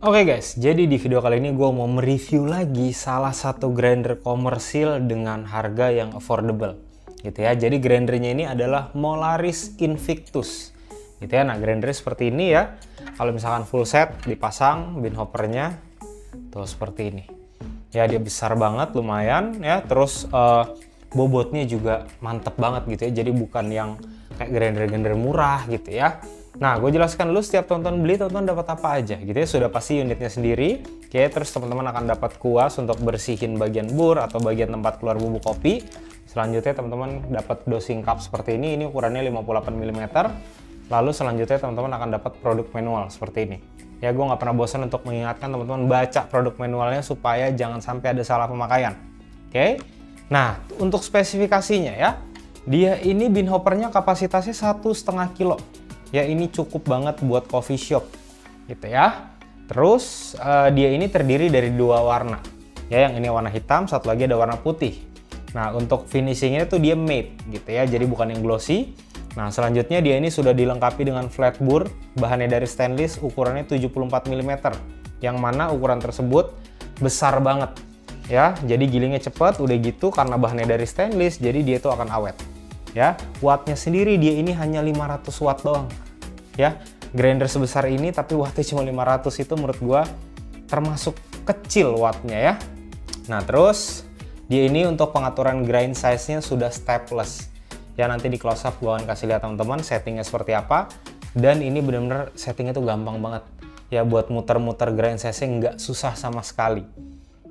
Oke guys, jadi di video kali ini gue mau mereview lagi salah satu grinder komersil dengan harga yang affordable gitu ya. Jadi grindernya ini adalah Molaris Invictus gitu ya. Nah grindernya seperti ini ya. Kalau misalkan full set dipasang bin hoppernya tuh seperti ini ya, dia besar banget lumayan ya. Terus bobotnya juga mantep banget gitu ya. Jadi bukan yang kayak grinder-grinder murah gitu ya. Nah, gue jelaskan dulu setiap teman-teman beli, teman-teman dapat apa aja gitu ya. Sudah pasti unitnya sendiri. Oke, terus teman-teman akan dapat kuas untuk bersihin bagian bur atau bagian tempat keluar bubuk kopi. Selanjutnya teman-teman dapat dosing cup seperti ini. Ini ukurannya 58 mm. Lalu selanjutnya teman-teman akan dapat produk manual seperti ini. Ya, gue nggak pernah bosan untuk mengingatkan teman-teman baca produk manualnya supaya jangan sampai ada salah pemakaian. Oke. Nah, untuk spesifikasinya ya. Dia ini bin hoppernya kapasitasnya 1,5 kilo. Ya ini cukup banget buat coffee shop gitu ya. Terus dia ini terdiri dari dua warna. Ya yang ini warna hitam, satu lagi ada warna putih. Nah untuk finishingnya tuh dia matte gitu ya, jadi bukan yang glossy. Nah selanjutnya dia ini sudah dilengkapi dengan flat bur, bahannya dari stainless, ukurannya 74 mm. Yang mana ukuran tersebut besar banget. Ya, jadi gilingnya cepat, udah gitu karena bahannya dari stainless, jadi dia tuh akan awet. Ya, wattnya sendiri dia ini hanya 500 watt doang. Ya, grinder sebesar ini tapi wattnya cuma 500, itu menurut gua termasuk kecil wattnya ya. Nah, terus dia ini untuk pengaturan grind size-nya sudah stepless. Ya, nanti di close up gua akan kasih lihat teman-teman settingnya seperti apa. Dan ini bener-bener settingnya tuh gampang banget. Ya, buat muter-muter grind size-nya nggak susah sama sekali.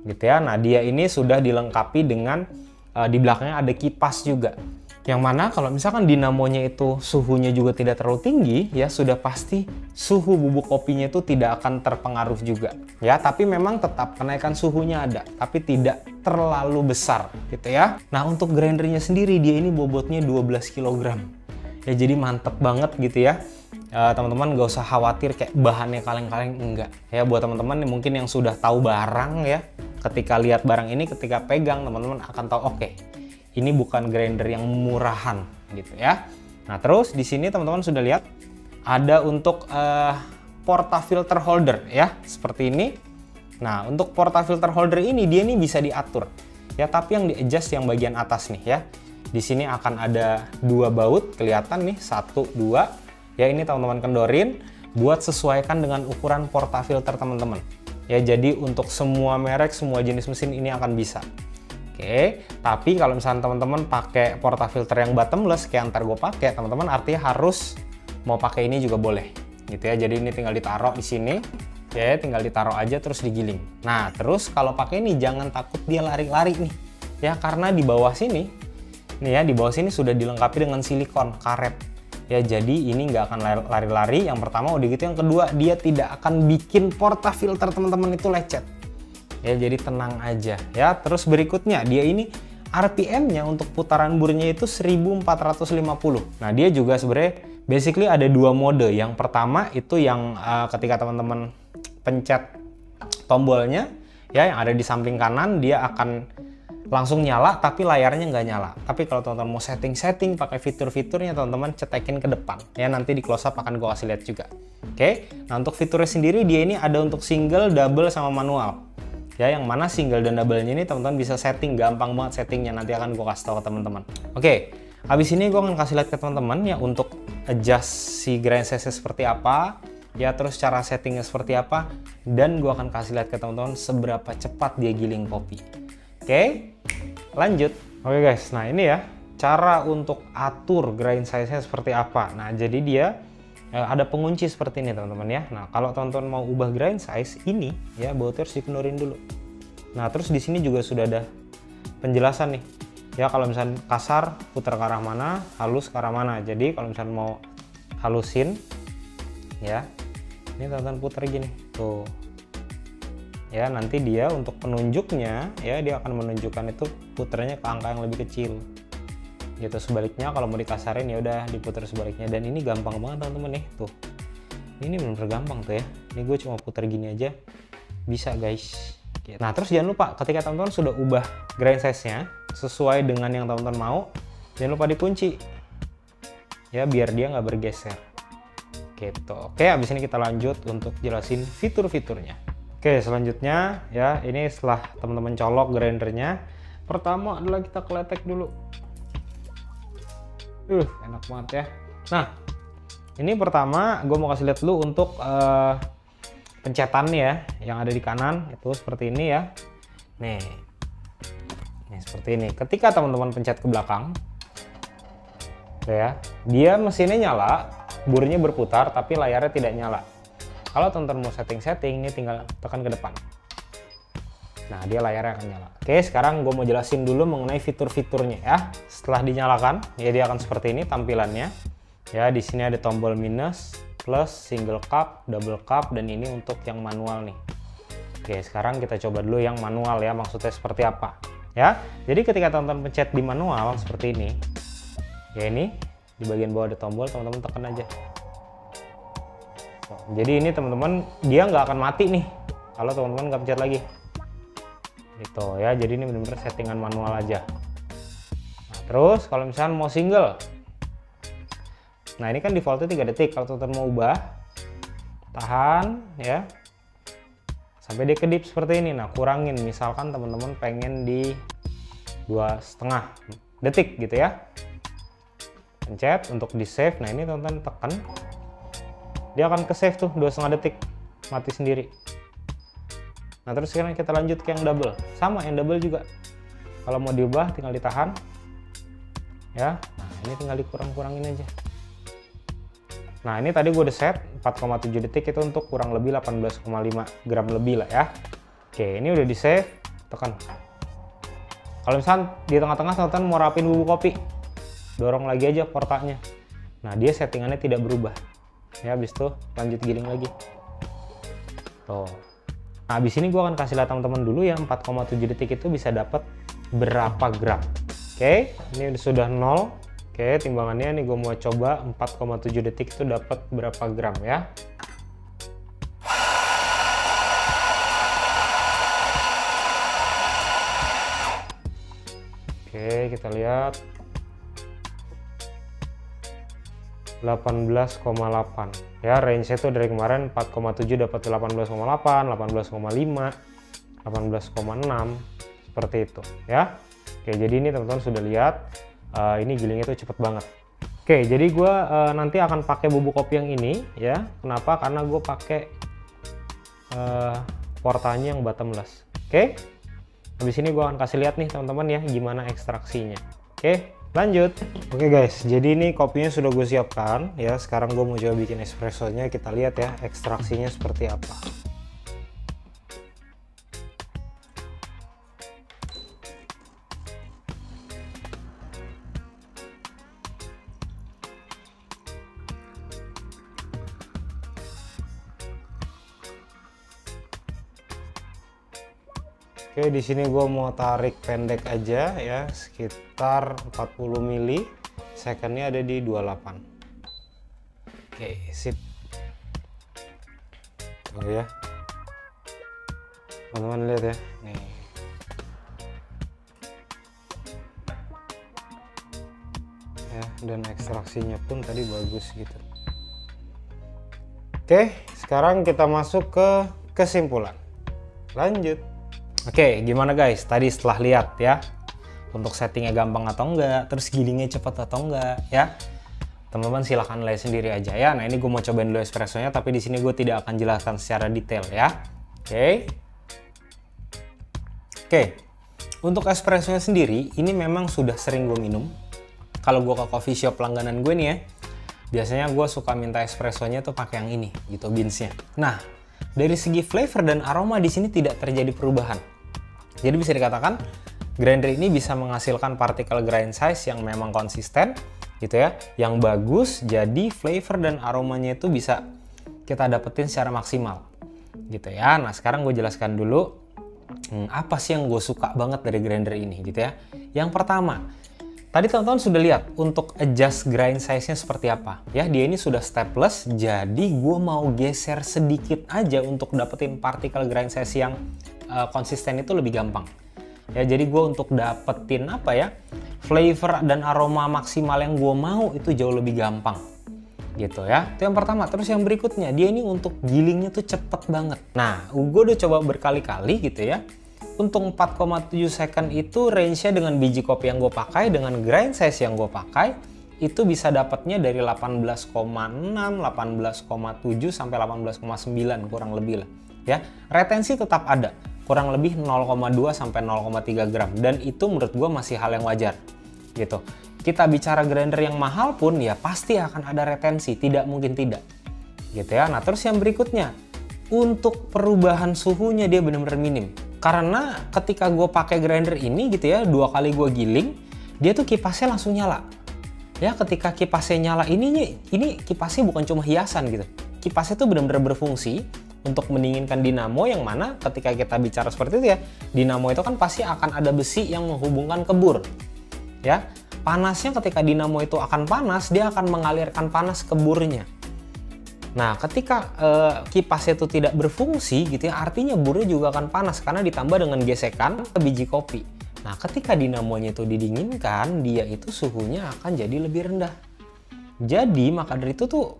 Gitu ya. Nah, dia ini sudah dilengkapi dengan di belakangnya ada kipas juga. Yang mana kalau misalkan dinamonya itu suhunya juga tidak terlalu tinggi, ya sudah pasti suhu bubuk kopinya itu tidak akan terpengaruh juga. Ya, tapi memang tetap kenaikan suhunya ada, tapi tidak terlalu besar gitu ya. Nah, untuk grindernya sendiri dia ini bobotnya 12 kg. Ya, jadi mantep banget gitu ya. Teman-teman gak usah khawatir kayak bahannya kaleng-kaleng, enggak. Ya, buat teman-teman mungkin yang sudah tahu barang ya, ketika lihat barang ini, ketika pegang teman-teman akan tahu oke. Ini bukan grinder yang murahan gitu ya. Nah terus di sini teman-teman sudah lihat ada untuk portafilter holder ya seperti ini. Nah untuk portafilter holder ini dia ini bisa diatur ya, tapi yang di adjust yang bagian atas nih ya. Di sini akan ada dua baut kelihatan nih, 1, 2 ya. Ini teman-teman kendorin buat sesuaikan dengan ukuran portafilter teman-teman ya. Jadi untuk semua merek, semua jenis mesin ini akan bisa. Oke, tapi kalau misalnya teman-teman pakai portafilter yang bottomless kayak ntar gue pakai, teman-teman artinya harus mau pakai ini juga boleh gitu ya. Jadi ini tinggal ditaruh di sini ya, tinggal ditaruh aja terus digiling. Nah terus kalau pakai ini jangan takut dia lari-lari nih ya, karena di bawah sini nih ya, di bawah sini sudah dilengkapi dengan silikon karet ya. Jadi ini nggak akan lari-lari. Yang pertama udah gitu, yang kedua dia tidak akan bikin portafilter teman-teman itu lecet. Ya jadi tenang aja ya. Terus berikutnya dia ini RPM-nya untuk putaran burnya itu 1450. Nah dia juga sebenarnya basically ada dua mode. Yang pertama itu yang ketika teman-teman pencet tombolnya ya, yang ada di samping kanan dia akan langsung nyala tapi layarnya nggak nyala. Tapi kalau teman-teman mau setting pakai fitur-fiturnya, teman-teman cetekin ke depan ya, nanti di close up akan gue kasih lihat juga. Oke, nah untuk fiturnya sendiri dia ini ada untuk single, double, sama manual. Ya, yang mana single dan double-nya ini teman-teman bisa setting, gampang banget settingnya, nanti akan gue kasih tahu ke teman-teman. Oke, habis ini gue akan kasih lihat ke teman-teman ya untuk adjust si grind size seperti apa ya, terus cara settingnya seperti apa, dan gue akan kasih lihat ke teman-teman seberapa cepat dia giling kopi. Oke, lanjut. Oke guys, nah ini ya cara untuk atur grind size-nya seperti apa. Nah jadi dia ada pengunci seperti ini teman-teman ya. Nah kalau teman-teman mau ubah grind size ini ya, bautnya harus dikendorin dulu. Nah terus di sini juga sudah ada penjelasan nih ya, kalau misalnya kasar putar ke arah mana, halus ke arah mana. Jadi kalau misalnya mau halusin ya, ini teman-teman putar gini tuh ya, nanti dia untuk penunjuknya ya dia akan menunjukkan itu putarnya ke angka yang lebih kecil gitu. Sebaliknya kalau mau dikasarin ya udah diputar sebaliknya. Dan ini gampang banget teman-teman nih tuh, ini bener-bener gampang tuh ya. Ini gue cuma putar gini aja bisa guys gitu. Nah terus jangan lupa ketika teman-teman sudah ubah grind size nya sesuai dengan yang teman-teman mau, jangan lupa dikunci ya biar dia nggak bergeser. gitu. Oke, habis ini kita lanjut untuk jelasin fitur-fiturnya. Oke, selanjutnya ya, ini setelah teman-teman colok grindernya, pertama adalah kita kletek dulu. Enak banget ya. Nah, ini pertama gue mau kasih lihat dulu untuk pencetannya ya, yang ada di kanan itu seperti ini ya. Nih seperti ini. Ketika teman-teman pencet ke belakang, ya, dia mesinnya nyala, burnya berputar, tapi layarnya tidak nyala. Kalau teman-teman mau setting-setting, ini tinggal tekan ke depan. Nah, dia layarnya akan nyala. Oke, sekarang gue mau jelasin dulu mengenai fitur-fiturnya ya. Setelah dinyalakan, ya dia akan seperti ini tampilannya. Ya, di sini ada tombol minus, plus, single cup, double cup, dan ini untuk yang manual nih. Oke, sekarang kita coba dulu yang manual ya, maksudnya seperti apa. Ya, jadi ketika teman-teman pencet di manual seperti ini, ya ini di bagian bawah ada tombol, teman-teman tekan aja. Jadi ini teman-teman dia nggak akan mati nih kalau teman-teman nggak pencet lagi gitu ya. Jadi ini benar-benar settingan manual aja. Nah, terus kalau misalnya mau single, nah ini kan defaultnya 3 detik. Kalau teman-teman mau ubah, tahan ya sampai dia kedip seperti ini. Nah, kurangin, misalkan teman-teman pengen di 2,5 detik gitu ya, pencet untuk di save. Nah, ini teman-teman tekan, dia akan ke save tuh 2,5 detik, mati sendiri. Nah, terus sekarang kita lanjut ke yang double. Sama, yang double juga kalau mau diubah tinggal ditahan ya. Nah, ini tinggal dikurang-kurangin aja. Nah, ini tadi gue udah set 4,7 detik, itu untuk kurang lebih 18,5 gram lebih lah ya. Oke, ini udah di save, tekan. Kalau misalnya di tengah-tengah teman-teman mau rapin bubuk kopi, dorong lagi aja portanya. Nah, dia settingannya tidak berubah ya. Habis itu lanjut giling lagi tuh. Nah, habis ini gue akan kasih lihat teman-teman dulu ya, 4,7 detik itu bisa dapat berapa gram. Oke, ini sudah 0. Oke, timbangannya nih gue mau coba 4,7 detik itu dapat berapa gram ya. Oke, kita lihat 18,8 ya, range itu dari kemarin 4,7 dapat 18,8, 18,5, 18,6 seperti itu ya. Oke, jadi ini teman-teman sudah lihat ini gilingnya itu cepet banget. Oke, jadi gue nanti akan pakai bubuk kopi yang ini ya. Kenapa? Karena gue pakai portanya yang bottomless. Oke, habis ini gue akan kasih lihat nih teman-teman ya gimana ekstraksinya. Oke, lanjut. Oke guys, jadi ini kopinya sudah gue siapkan ya. Sekarang gue mau coba bikin espressonya. Kita lihat ya ekstraksinya seperti apa. Oke, di sini gue mau tarik pendek aja ya, sekitar 40 mili. Secondnya ada di 28. Oke, sip. Tuh ya, teman-teman lihat ya, nih. Ya, dan ekstraksinya pun tadi bagus gitu. Oke, sekarang kita masuk ke kesimpulan. Lanjut. Oke, gimana guys? Tadi setelah lihat ya, untuk settingnya gampang atau enggak, terus gilingnya cepat atau enggak ya, teman-teman silahkan lihat sendiri aja ya. Nah, ini gue mau cobain dulu espressonya, tapi di sini gue tidak akan jelaskan secara detail ya. Oke, untuk espressonya sendiri, ini memang sudah sering gue minum. Kalau gue ke coffee shop langganan gue nih ya, biasanya gue suka minta espressonya tuh pakai yang ini gitu, beansnya. Nah, dari segi flavor dan aroma di sini tidak terjadi perubahan. Jadi bisa dikatakan grinder ini bisa menghasilkan partikel grind size yang memang konsisten gitu ya, yang bagus. Jadi flavor dan aromanya itu bisa kita dapetin secara maksimal gitu ya. Nah, sekarang gue jelaskan dulu apa sih yang gue suka banget dari grinder ini gitu ya. Yang pertama, tadi teman-teman sudah lihat untuk adjust grind size-nya seperti apa ya. Dia ini sudah stepless, jadi gue mau geser sedikit aja untuk dapetin partikel grind size yang konsisten itu lebih gampang ya. Jadi gue untuk dapetin apa ya, flavor dan aroma maksimal yang gue mau itu jauh lebih gampang gitu ya. Itu yang pertama. Terus yang berikutnya, dia ini untuk gilingnya tuh cepet banget. Nah, gue udah coba berkali-kali gitu ya. Untuk 4,7 second itu range-nya dengan biji kopi yang gue pakai, dengan grind size yang gue pakai, itu bisa dapatnya dari 18,6, 18,7 sampai 18,9 kurang lebih lah. Ya, retensi tetap ada, kurang lebih 0,2 sampai 0,3 gram, dan itu menurut gue masih hal yang wajar gitu. Kita bicara grinder yang mahal pun ya pasti akan ada retensi, tidak mungkin tidak gitu ya. Nah terus yang berikutnya, untuk perubahan suhunya dia benar-benar minim, karena ketika gue pakai grinder ini gitu ya, 2 kali gue giling, dia tuh kipasnya langsung nyala ya. Ketika kipasnya nyala ini kipasnya bukan cuma hiasan gitu, kipasnya tuh benar-benar berfungsi untuk mendinginkan dinamo, yang mana ketika kita bicara seperti itu ya, dinamo itu kan pasti akan ada besi yang menghubungkan ke bur ya. Panasnya ketika dinamo itu akan panas, dia akan mengalirkan panas ke burnya. Nah, ketika kipas itu tidak berfungsi gitu ya, artinya burnya juga akan panas karena ditambah dengan gesekan ke biji kopi. Nah, ketika dinamonya itu didinginkan, dia itu suhunya akan jadi lebih rendah. Jadi, maka dari itu tuh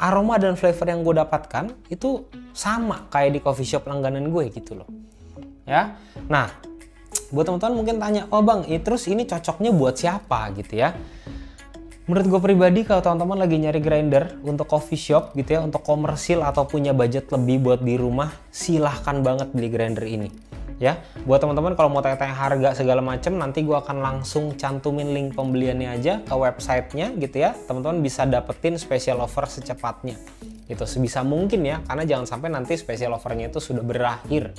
aroma dan flavor yang gue dapatkan itu sama kayak di coffee shop langganan gue gitu loh. Ya. Nah, buat teman-teman mungkin tanya, oh bang, terus ini cocoknya buat siapa gitu ya? Menurut gue pribadi, kalau teman-teman lagi nyari grinder untuk coffee shop gitu ya, untuk komersil atau punya budget lebih buat di rumah, silahkan banget beli grinder ini. Ya, buat teman-teman kalau mau tanya-tanya harga segala macam, nanti gue akan langsung cantumin link pembeliannya aja ke websitenya gitu ya. Teman-teman bisa dapetin special offer secepatnya. Itu sebisa mungkin ya, karena jangan sampai nanti special offernya itu sudah berakhir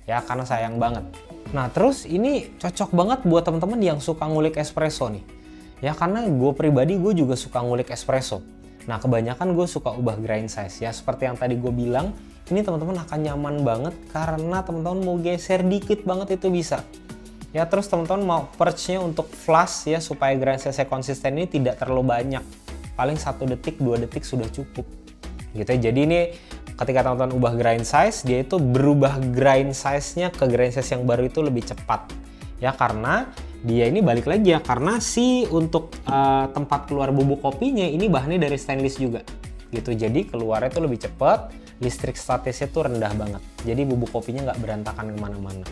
ya, karena sayang banget. Nah terus ini cocok banget buat teman-teman yang suka ngulik espresso nih ya, karena gue pribadi gue juga suka ngulik espresso. Nah kebanyakan gue suka ubah grind size ya, seperti yang tadi gue bilang, ini teman-teman akan nyaman banget karena teman-teman mau geser dikit banget itu bisa ya. Terus teman-teman mau perch-nya untuk flush ya, supaya grind size konsisten ini tidak terlalu banyak, paling 1 detik 2 detik sudah cukup gitu ya. Jadi ini ketika teman-teman ubah grind size, dia itu berubah grind size-nya ke grind size yang baru itu lebih cepat ya, karena dia ini balik lagi ya, karena untuk tempat keluar bubuk kopinya ini bahannya dari stainless juga gitu. Jadi keluarnya itu lebih cepat, listrik statisnya tuh rendah banget, jadi bubuk kopinya nggak berantakan kemana-mana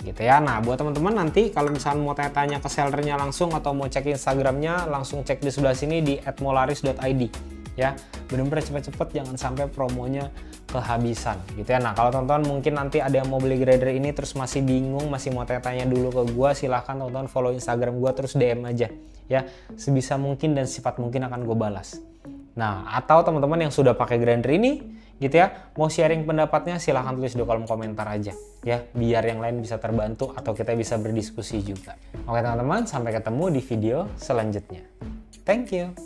gitu ya. Nah buat teman-teman nanti kalau misalnya mau tanya-tanya ke sellernya langsung atau mau cek Instagramnya, langsung cek di sebelah sini di @molaris.id ya. Bener-bener cepet-cepet, jangan sampai promonya kehabisan gitu ya. Nah kalau teman-teman mungkin nanti ada yang mau beli grinder ini terus masih bingung, masih mau tanya-tanya dulu ke gua, silahkan teman-teman follow Instagram gua, terus DM aja ya. Sebisa mungkin dan sifat mungkin akan gue balas. Nah atau teman-teman yang sudah pakai grinder ini gitu ya, mau sharing pendapatnya, silahkan tulis di kolom komentar aja ya, biar yang lain bisa terbantu atau kita bisa berdiskusi juga. Oke teman-teman, sampai ketemu di video selanjutnya. Thank you.